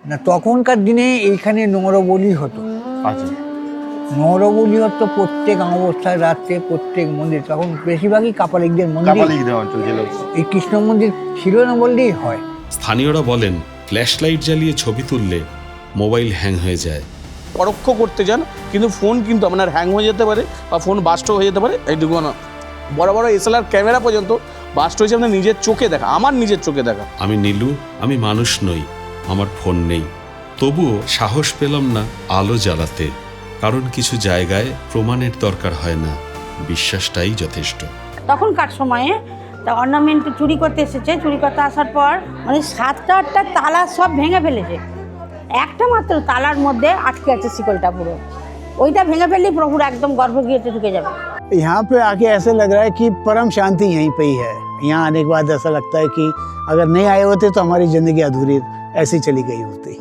না, তখনকার দিনে এইখানে নরবলি হতো। আচ্ছা। নরবলি হতো প্রত্যেক অমাবস্যায় রাত্রে, প্রত্যেক মন্দির। তখন বেশিরভাগই কাপালিকদের মন্দির, কাপালিকদের অঞ্চল ছিল। এই কৃষ্ণ মন্দির ছিল না বললেই হয়। স্থানীয়রা বলেন ফ্ল্যাশ লাইট জ্বালিয়ে ছবি তুললে মোবাইল হ্যাং হয়ে যায়। পরোক্ষ করতে চান কিন্তু ফোন কিন্তু আপনার হ্যাং হয়ে যেতে পারে বা ফোন বাস্ট হয়ে যেতে পারে। এইটুকু না, বড় বড় এসএলআর ক্যামেরা পর্যন্ত বাস্ট হয়েছে আপনার নিজের চোখে দেখা, আমার নিজের চোখে দেখা। আমি নীলু, আমি মানুষ নই, আমার ফোন নেই, তবুও সাহস পেলাম না আলো জ্বালাতে, কারণ কিছু জায়গায় প্রমাণের দরকার হয় না, বিশ্বাসটাই যথেষ্ট। তখনকার সময়ে তা অর্নামেন্ট চুরি করতে এসেছে, চুরি করতে আসার পর মানে 7-8টা তালা সব ভেঙে ফেলেছে, একটা মাত্র তালার মধ্যে আটকে আছে শিকলটা পুরো, ওইটা ভেঙে ফেললেই প্রভুর একদম গর্ভগৃহতে ঢুকে যাবে। यहाँ पे आके ऐसा लग रहा है कि परम शांति यहीं पे ही है। यहाँ आने के बाद ऐसा लगता है कि अगर नहीं आए होते तो हमारी जिंदगी अधूरी ऐसी चली गई होती।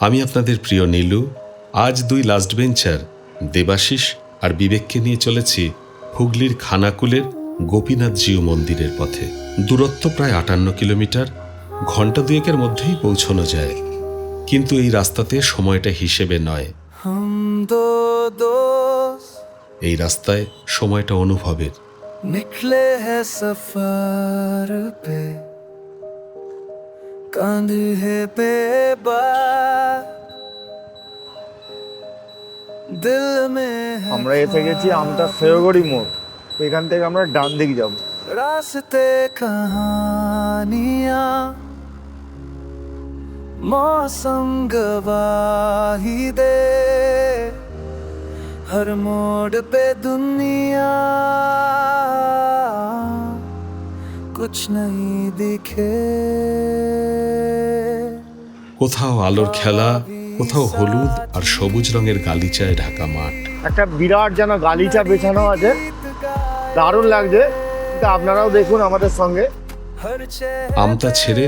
আমি আপনাদের প্রিয় নীলু। আজ দুই লাস্ট বেঞ্চার দেবাশিস আর বিবেককে নিয়ে চলেছি হুগলির খানাকুলের গোপীনাথজিউ মন্দিরের পথে। দূরত্ব প্রায় 58 কিলোমিটার, ঘন্টা দুয়েকের মধ্যেই পৌঁছানো যায়। কিন্তু এই রাস্তাতে সময়টা হিসেবে নয়, এই রাস্তায় সময়টা অনুভবের। निकले है सफर पे कंधे पे बात दिल में है আমরা এসে গেছি আমটা সেওগড়ি মোড়। তো এখান থেকে আমরা ডান দিকে যাব। रास्ते कहानियां मौसम गवाही दे हर मोड़ पे दुनिया कुछ नहीं दिखे। কোথাও আলোর খেলা, কোথাও হলুদ আর সবুজ রঙের গালিচায় ঢাকা মাঠ। একটা বিরাট যেন গালিচা বেছানো আছে, দারুণ লাগছে। কিন্তু আপনারাও দেখুন আমাদের সঙ্গে। हर আমতা ছেড়ে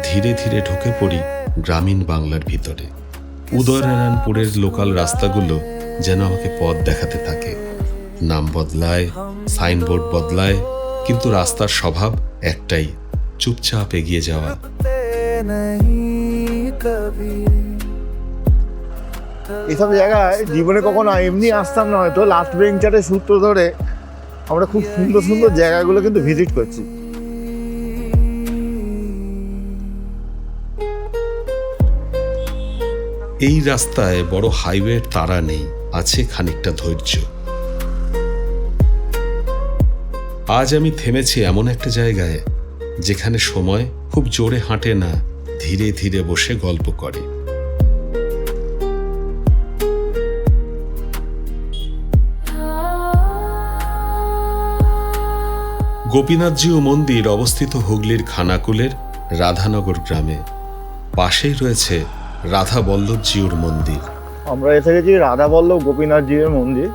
ধীরে ধীরে ঢুকে পড়ি গ্রামীণ বাংলার ভিতরে। উদয়নারায়ণপুরের লোকাল রাস্তাগুলো যেন আমাকে পথ দেখাতে থাকে। নাম বদলায়, সাইনবোর্ড বদলায়, কিন্তু রাস্তার স্বভাব একটাই, চুপচাপ এগিয়ে যাওয়া। नहीं कभी এসব জায়গায় জীবনে কখনো এমনি আসতাম না, হয়তো লাস্ট বেঞ্চারের সূত্র ধরে আমরা খুব সুন্দর সুন্দর জায়গাগুলো কিন্তু ভিজিট করছি। এই রাস্তায় বড় হাইওয়ের তাড়া নেই, আছে খানিকটা ধৈর্য। আজ আমি থেমেছি এমন একটা জায়গায় যেখানে সময় খুব জোরে হাঁটে না, ধীরে ধীরে বসে গল্প করে। গোপীনাথজিউ মন্দির অবস্থিত হুগলির খানাকুলের রাধানগর গ্রামে। পাশেই রয়েছে রাধা বল্লভজিউর মন্দির। আমরা এসে গেছি রাধা বল্লভ গোপীনাথজির মন্দির।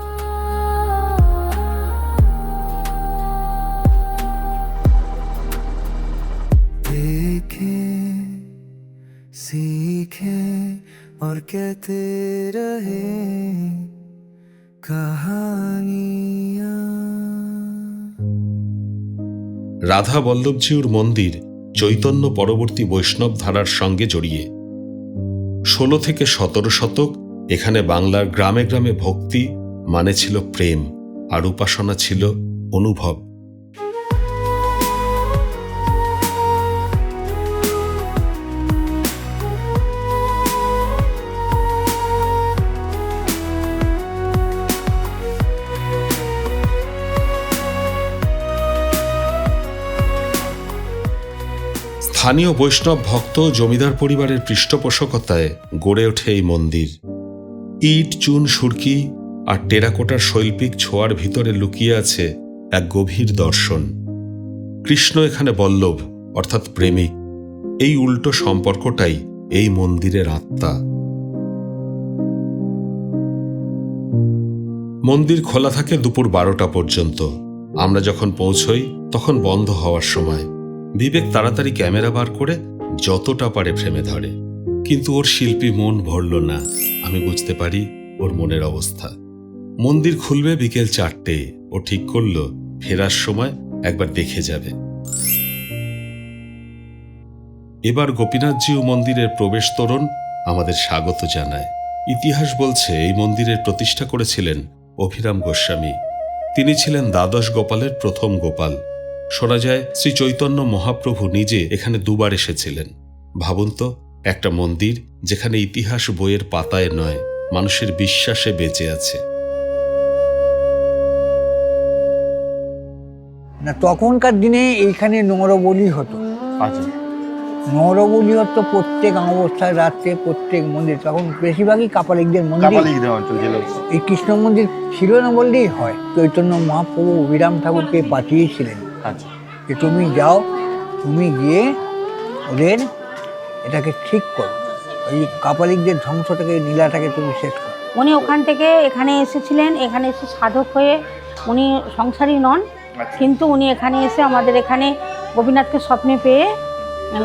देखे सीखे और कहते रहे कहानियां। রাধা বল্লভজিউর মন্দির চৈতন্য পরবর্তী বৈষ্ণব ধারার সঙ্গে জড়িয়ে। 16 থেকে 17 শতক এখানে বাংলার গ্রামে গ্রামে ভক্তি মানে ছিল প্রেম, আর উপাসনা ছিল অনুভব। স্থানীয় বৈষ্ণব ভক্ত জমিদার পরিবারের পৃষ্ঠপোষকতায় গড়ে ওঠে এই মন্দির। ইট, চুন, সুরকি আর টেরাকোটার শৈল্পিক ছোঁয়ার ভিতরে লুকিয়ে আছে এক গভীর দর্শন। কৃষ্ণ এখানে বল্লভ, অর্থাৎ প্রেমিক। এই উল্টো সম্পর্কটাই এই মন্দিরের আত্মা। মন্দির খোলা থাকে দুপুর 12টা পর্যন্ত। আমরা যখন পৌঁছই তখন বন্ধ হওয়ার সময়। বিবেক তাড়াতাড়ি ক্যামেরা বার করে যতটা পারে ফ্রেমে ধরে, কিন্তু ওর শিল্পী মন ভরল না। আমি বুঝতে পারি ওর মনের অবস্থা। মন্দির খুলবে বিকেল 4টে। ও ঠিক করলো ফেরার সময় একবার দেখে যাবে। এবার গোপীনাথজিউ মন্দিরের প্রবেশ তোরণ আমাদের স্বাগত জানায়। ইতিহাস বলছে এই মন্দিরের প্রতিষ্ঠা করেছিলেন অভিরাম গোস্বামী। তিনি ছিলেন দ্বাদশ গোপালের প্রথম গোপাল। শোনা যায় শ্রী চৈতন্য মহাপ্রভু নিজে এখানে 2 বার এসেছিলেন। ভাবুন তো, একটা মন্দির যেখানে ইতিহাস বইয়ের পাতায় নয়, মানুষের বিশ্বাসে বেঁচে আছে। না, তখনকার দিনে এইখানে নরবলি হতো। আচ্ছা, নরবলি হতো প্রত্যেক অমাবস্যায় রাত্রে প্রত্যেক মন্দির। তখন বেশিরভাগই কাপালিকদের মন্দির। কাপালিকদের অঞ্চল ছিল। এই কৃষ্ণ মন্দির ছিল না বললেই হয়। চৈতন্য মহাপ্রভু অভিরাম ঠাকুরকে পাঠিয়েছিলেন আচ্ছা, যে তুমি যাও, তুমি গিয়ে ওদের এটাকে ঠিক করো, ওই কাপালিকদের ধ্বংসটাকে, নীলাটাকে তুমি শেষ করো। উনি ওখান থেকে এখানে এসেছিলেন, এখানে এসে সাধক হয়ে উনি সংসারী নন, কিন্তু উনি এখানে এসে আমাদের এখানে গোপীনাথকে স্বপ্নে পেয়ে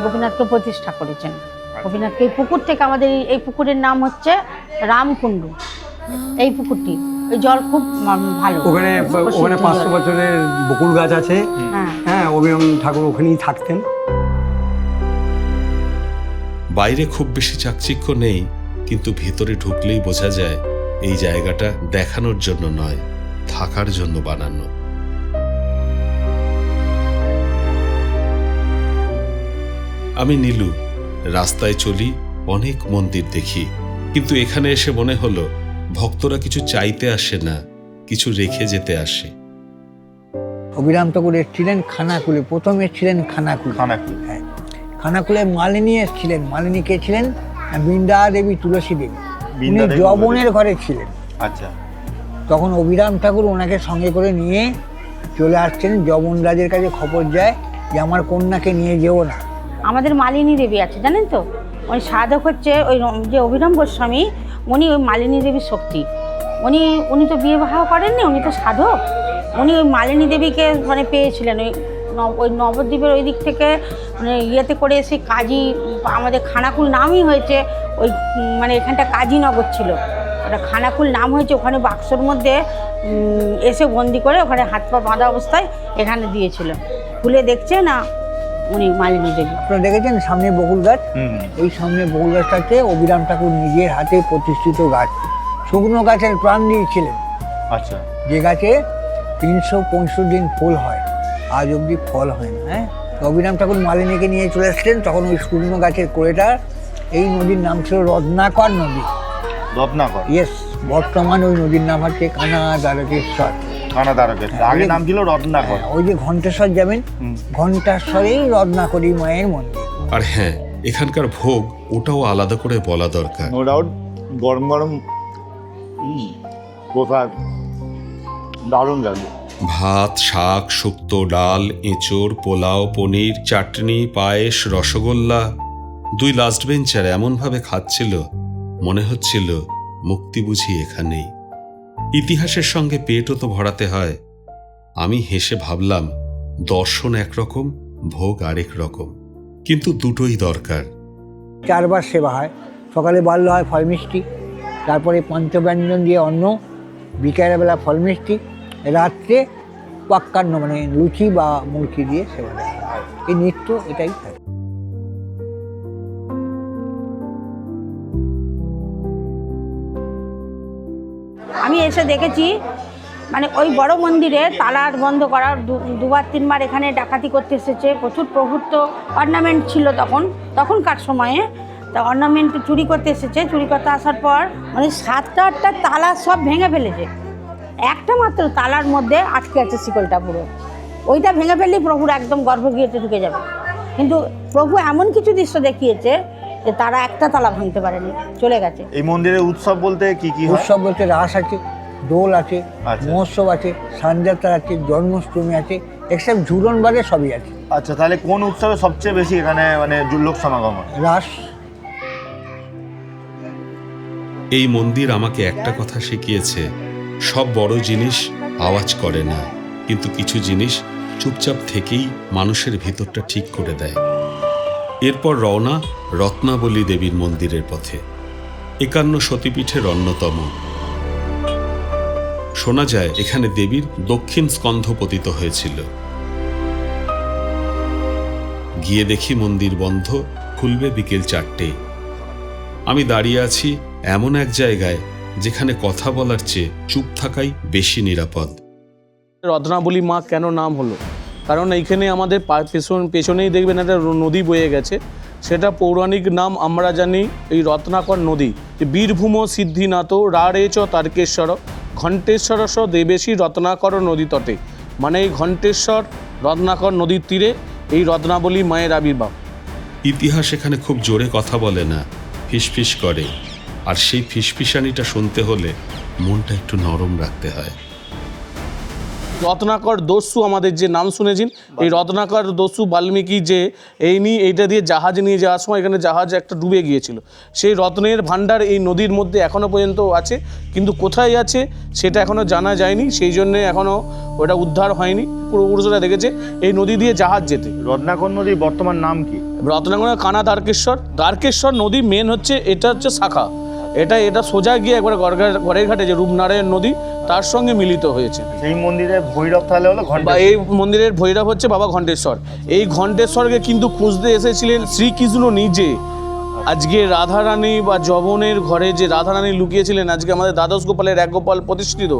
গোপীনাথকে প্রতিষ্ঠা করেছেন। গোপীনাথকে এই পুকুর থেকে, আমাদের এই পুকুরের নাম হচ্ছে রামকুণ্ড। এই পুকুরটি, এই জল খুব ভালো। ওখানে 500 বছরের বকুল গাছ আছে। হ্যাঁ, হ্যাঁ, অভিরাম ঠাকুর ওখানেই থাকতেন। বাইরে খুব বেশি চাকচিক্য নেই, কিন্তু ভেতরে ঢুকলেই বোঝা যায় এই জায়গাটা দেখানোর জন্য নয়, থাকার জন্য বানানো। আমি নীলু, রাস্তায় চলি, অনেক মন্দির দেখি, কিন্তু এখানে এসে মনে হলো ভক্তরা কিছু চাইতে আসে না, কিছু রেখে যেতে আসে। অভিরাম ঠাকুর এসেছিলেন খানাকুলে, প্রথম এসেছিলেন খানাকুলে। হ্যাঁ, খানাকুলে মালিনী এসেছিলেন। মালিনী কে ছিলেন? বৃন্দা দেবী, তুলসী দেবী। উনি যবনের ঘরে ছিলেন। আচ্ছা, তখন অভিরাম ঠাকুর ওনাকে সঙ্গে করে নিয়ে চলে আসছেন। যবনরাজের কাছে খবর যায় যে আমার কন্যাকে নিয়ে যেও না। আমাদের মালিনী দেবী আছে, জানেন তো? ওই সাধক হচ্ছে ওই যে অভিরাম গোস্বামী, উনি ওই মালিনী দেবীর শক্তি। উনি তো বিয়ে বাহ করেননি, উনি তো সাধক। উনি ওই মালিনী দেবীকে মানে পেয়েছিলেন ওই নবদ্বীপের ওই দিক থেকে, মানে ইয়েতে করে এসে কাজী, আমাদের খানাকুল নামই হয়েছে ওই, মানে এখানটা কাজীনগর ছিল, ওটা খানাকুল নাম হয়েছে। ওখানে বাক্সর মধ্যে এসে বন্দি করে ওখানে হাত পা বাঁধা অবস্থায় এখানে দিয়েছিল। খুলে দেখছে না উনি মালিনী দেবী। আপনারা দেখেছেন সামনে বকুল গাছ? এই সামনে বকুল গাছটাকে অভিরাম ঠাকুর নিজের হাতে প্রতিষ্ঠিত গাছ। শুকনো গাছের প্রাণ দিয়েছিলেন। আচ্ছা, যে গাছে 365 দিন ফুল হয়, আজ অবধি ফল হয় না। হ্যাঁ, অভিরাম ঠাকুর মালিনীকে নিয়ে চলে এসেছিলেন। তখন ওই শুকনো গাছের কোড়েটা, এই নদীর নাম ছিল রত্নাকর নদী। রত্নাকর? ইয়েস, বর্তমান ওই নদীর নাম হচ্ছে কানাদারকেশ্বর। আগে নাম ছিল রত্নাকর। ওই যে ঘণ্টেশ্বর যাবেন, ঘণ্টেশ্বরেই রত্নাকরী মায়ের মন্দির। আর হ্যাঁ, এখানকার ভোগ ওটাও আলাদা করে বলা দরকার। নো ডাউট, গরম গরম প্রসাদ দারুণ লাগে। ভাত, শাক, শুক্তো, ডাল, এঁচোড়, পোলাও, পনির, চাটনি, পায়েস, রসগোল্লা। 2 লাস্ট বেঞ্চার এমনভাবে খাচ্ছিল, মনে হচ্ছিল মুক্তি বুঝি এখানেই। ইতিহাসের সঙ্গে পেটও তো ভরাতে হয়। আমি হেসে ভাবলাম, দর্শন একরকম, ভোগ আরেক রকম, কিন্তু দুটোই দরকার। 4 বার সেবা হয়। সকালে বাল্য হয় ফল মিষ্টি, তারপরে পঞ্চব্যঞ্জন দিয়ে অন্ন, বিকেলবেলা ফল মিষ্টি, রাত্রে পাক্কান্ন মানে লুচি বা মুরকি দিয়ে সেবা দেওয়া হয়। এই নিত্য এটাই থাকে। আমি এসে দেখেছি, মানে ওই বড় মন্দিরে তালার বন্ধ করা, 2-3 বার এখানে ডাকাতি করতে এসেছে। প্রচুর প্রভুত্ব অর্নামেন্ট ছিল তখনকার সময়ে, তা অর্নামেন্ট চুরি করতে এসেছে। চুরি করতে আসার পর মানে 7-8টা তালা সব ভেঙে ফেলেছে। একটা মাত্র তালার মধ্যে আটকে আছে শিকলটা পুরো। ওইটা ভেঙে ফেললেই প্রভুর একদম গর্ভগৃহতে ঢুকে যাবে। কিন্তু প্রভু এমন কিছু দৃশ্য দেখিয়েছে যে তারা একটা তালা ভাঙতে পারেনি, চলে গেছে। এই মন্দিরে উৎসব বলতে কি কি হয়? উৎসব বলতে রাস আছে, দোল আছে, আচ্ছা। মহোৎসব আছে, সানযাত্রা আছে, জন্মাষ্টমী আছে, এক্সেপ্ট ঝুলন বাদে সবই আছে। আচ্ছা, তাহলে কোন উৎসবে সবচেয়ে বেশি এখানে মানে লোক সমাগম হয়? রাস। এই মন্দির আমাকে একটা কথা শিখিয়েছে, সব বড় জিনিস আওয়াজ করে না, কিন্তু কিছু জিনিস চুপচাপ থেকেই মানুষের ভিতরটা ঠিক করে দেয়। এরপর রওনা রত্নাবলী দেবীর মন্দিরের পথে, 51 সতীপীঠের অন্যতম। শোনা যায় এখানে দেবীর দক্ষিণ স্কন্ধ পতিত হয়েছিল। গিয়ে দেখি মন্দির বন্ধ, খুলবে বিকেল 4টে। আমি দাঁড়িয়ে আছি এমন এক জায়গায় যেখানে কথা বলার চেয়ে চুপ থাকাই বেশি নিরাপদ। রত্নাবলী মা কেন নাম হলো? কারণ এইখানে আমাদের পেছনেই দেখবেন একটা নদী বয়ে গেছে, সেটা পৌরাণিক নাম আমরা জানি এই রত্নাকর নদী। বীরভূম সিদ্ধিনাথ রাড়েচ তারকেশ্বর ঘণ্টেশ্বরস দেবেশী রত্নাকর নদী তটে, মানে এই ঘণ্টেশ্বর রত্নাকর নদীর তীরে এই রত্নাবলী মায়ের আবির্ভাব। ইতিহাস এখানে খুব জোরে কথা বলে না, ফিসফিস করে, আর সেই ফিসফিসানিটা শুনতে হলে মনটা একটু নরম রাখতে হয়। রত্নাকর দস্যু আমাদের যে নাম শুনেছেন, এই রত্নাকর দস্যু বাল্মীকি যে এইটা দিয়ে জাহাজ নিয়ে যাওয়ার সময় এখানে জাহাজ একটা ডুবে গিয়েছিল, সেই রত্নের ভাণ্ডার এই নদীর মধ্যে এখনও পর্যন্ত আছে, কিন্তু কোথায় আছে সেটা এখনও জানা যায়নি, সেই জন্যে এখনও ওটা উদ্ধার হয়নি। পূর্বপুরুষরা দেখেছে এই নদী দিয়ে জাহাজ যেতে। রত্নাকর নদীর বর্তমান নাম কি? রত্নাকর কানা দ্বারকেশ্বর নদী মেন হচ্ছে, এটা হচ্ছে শাখা, এটা সোজা গিয়ে একবার গড়ের ঘাটে যে রূপনারায়ণ নদী তার সঙ্গে মিলিত হয়েছে। সেই মন্দিরের ভৈরব তাহলে হলো বা এই মন্দিরের ভৈরব হচ্ছে বাবা ঘণ্টেশ্বর। এই ঘণ্টেশ্বরকে কিন্তু খুঁজতে এসেছিলেন শ্রীকৃষ্ণ নিজে। আজকে রাধারানী বা যবনের ঘরে যে রাধারানী লুকিয়েছিলেন, আজকে আমাদের দ্বাদশ গোপালের এক গোপাল প্রতিষ্ঠিত,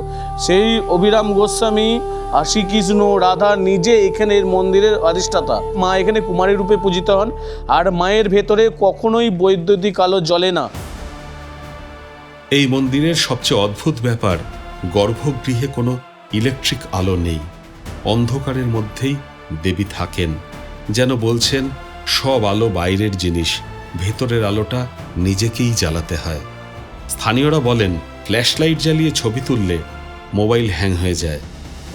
সেই অভিরাম গোস্বামী আর শ্রীকৃষ্ণ রাধা নিজে এখানের মন্দিরের অধিষ্ঠাতা। মা এখানে কুমারী রূপে পূজিত হন, আর মায়ের ভেতরে কখনোই বৈদ্যুতিক আলো জ্বলে না। এই মন্দিরের সবচেয়ে অদ্ভুত ব্যাপার, গর্ভগৃহে কোনো ইলেকট্রিক আলো নেই। অন্ধকারের মধ্যেই দেবী থাকেন, যেন বলছেন সব আলো বাইরের জিনিস, ভেতরের আলোটা নিজেকেই জ্বালাতে হয়। স্থানীয়রা বলেন ফ্ল্যাশ লাইট জ্বালিয়ে ছবি তুললে মোবাইল হ্যাং হয়ে যায়।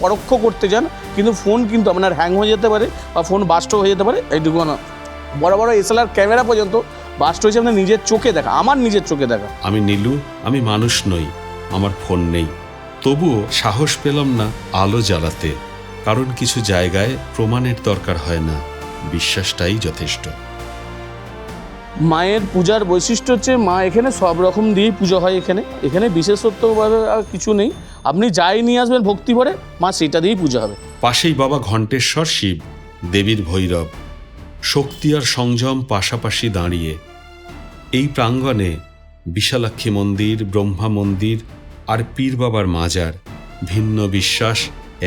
পরোক্ষ করতে যান, কিন্তু ফোন কিন্তু আপনার হ্যাং হয়ে যেতে পারে বা ফোন বাস্ট হয়ে যেতে পারে। এইটুকু না, বড় বড় এসএলআর ক্যামেরা পর্যন্ত বাস্ট হয়েছে আপনার নিজের চোখে দেখা, আমার নিজের চোখে দেখা। আমি নীলু, আমি মানুষ নই, আমার ফোন নেই, তবুও সাহস পেলাম না আলো জ্বালাতে, কারণ কিছু জায়গায় প্রমাণের দরকার হয় না, বিশ্বাসটাই যথেষ্ট। মায়ের পূজার বৈশিষ্ট্য হচ্ছে মা এখানে সব রকম দিয়েই পুজো হয়। এখানে বিশেষত্বভাবে আর কিছু নেই, আপনি যাই নিয়ে আসবেন ভক্তি ভরে, মা সেটা দিয়েই পুজো হবে। পাশেই বাবা ঘণ্টেশ্বর শিব, দেবীর ভৈরব, শক্তি আর সংযম পাশাপাশি দাঁড়িয়ে। এই প্রাঙ্গণে বিশালাক্ষী মন্দির, ব্রহ্মা মন্দির আর পীর বাবার মাজার, ভিন্ন বিশ্বাস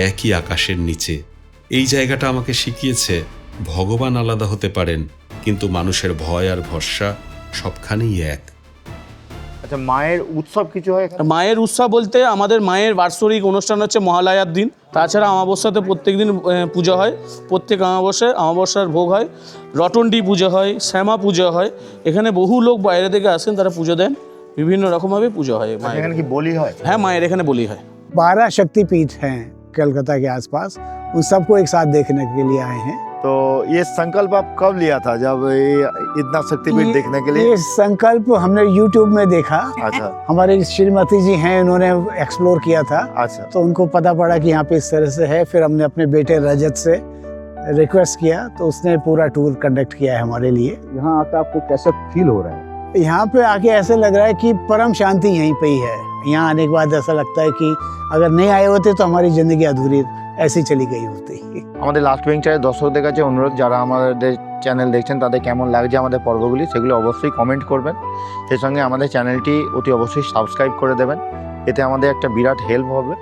একই আকাশের নিচে। এই জায়গাটা আমাকে শিখিয়েছে ভগবান আলাদা হতে পারেন, কিন্তু মানুষের ভয় আর ভরসা সবখানেই এক। আচ্ছা, মায়ের উৎসব কিছু হয়? মায়ের উৎসব বলতে আমাদের মায়ের বার্ষিক অনুষ্ঠান হচ্ছে মহালয়ার দিন, তাছাড়া অমাবস্যাতে প্রত্যেক দিন পুজো হয়, প্রত্যেক অমাবস্যার ভোগ হয়, রটন্ডি পুজো হয়, শ্যামা পুজো হয়। এখানে বহু লোক বাইরে থেকে আসেন, তারা পুজো দেন, বিভিন্ন রকমভাবে পুজো হয়। এখানে কি বলি হয়? হ্যাঁ, মায়ের এখানে বলি হয়। 12 शक्तिपीठ हैं कलकत्ता के आसपास, उन सबको एक साथ देखने के लिए आए हैं। तो ये संकल्प आप कब लिया था, जब ये इतना शक्तिपीठ देखने के लिए? ये संकल्प हमने YouTube में देखा। अच्छा हमारे श्रीमती जी हैं, उन्होंने एक्सप्लोर किया था, अच्छा। तो उनको पता पड़ा कि यहाँ पे इस तरह से है। फिर हमने अपने बेटे रजत से रिक्वेस्ट किया, तो उसने पूरा टूर कंडक्ट किया है हमारे लिए। यहाँ आकर आपको कैसा फील हो रहा है? यहाँ पे आके ऐसे लग रहा है कि परम शांति यहीं पे ही है। यहाँ आने के बाद ऐसा लगता है कि अगर नहीं आए होते तो हमारी जिंदगी अधूरी ऐसी चली गई होती। আমাদের লাস্ট বেঞ্চারের দর্শকদের কাছে অনুরোধ, যারা আমাদের চ্যানেল দেখছেন তাদের কেমন লাগছে আমাদের পর্বগুলি, সেগুলো অবশ্যই কমেন্ট করবেন। সেই সঙ্গে আমাদের চ্যানেলটি অতি অবশ্যই সাবস্ক্রাইব করে দেবেন, এতে আমাদের একটা বিরাট হেল্প হবে।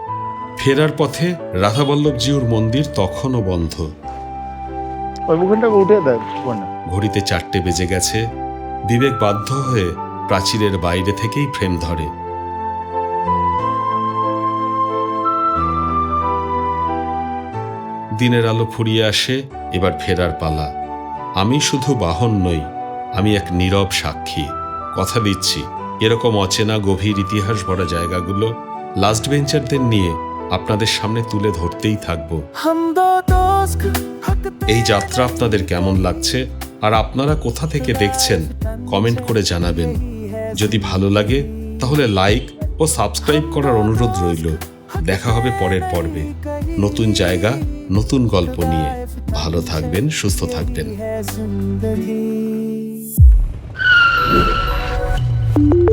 ফেরার পথে রাধাবল্লভজিউর মন্দির তখনও বন্ধ। ওই মুখটাকে উঠে দেয়। ঘড়িতে 4টে বেজে গেছে। বিবেক বাধ্য হয়ে প্রাচীরের বাইরে থেকেই ফ্রেম ধরে। দিনের আলো ফুরিয়ে আসে, এবার ফেরার পালা। আমি শুধু বাহন নই, আমি এক নীরব সাক্ষী। কথা দিচ্ছি, এরকম অচেনা গভীর ইতিহাস ভরা জায়গাগুলো লাস্ট বেঞ্চারদের নিয়ে আপনাদের সামনে তুলে ধরতেই থাকবো। এই যাত্রা আপনাদের কেমন লাগছে আর আপনারা কোথা থেকে দেখছেন কমেন্ট করে জানাবেন। যদি ভালো লাগে তাহলে লাইক ও সাবস্ক্রাইব করার অনুরোধ রইল। দেখা হবে পরের পর্বে, নতুন জায়গা, নতুন গল্প নিয়ে। ভালো থাকবেন, সুস্থ থাকবেন। है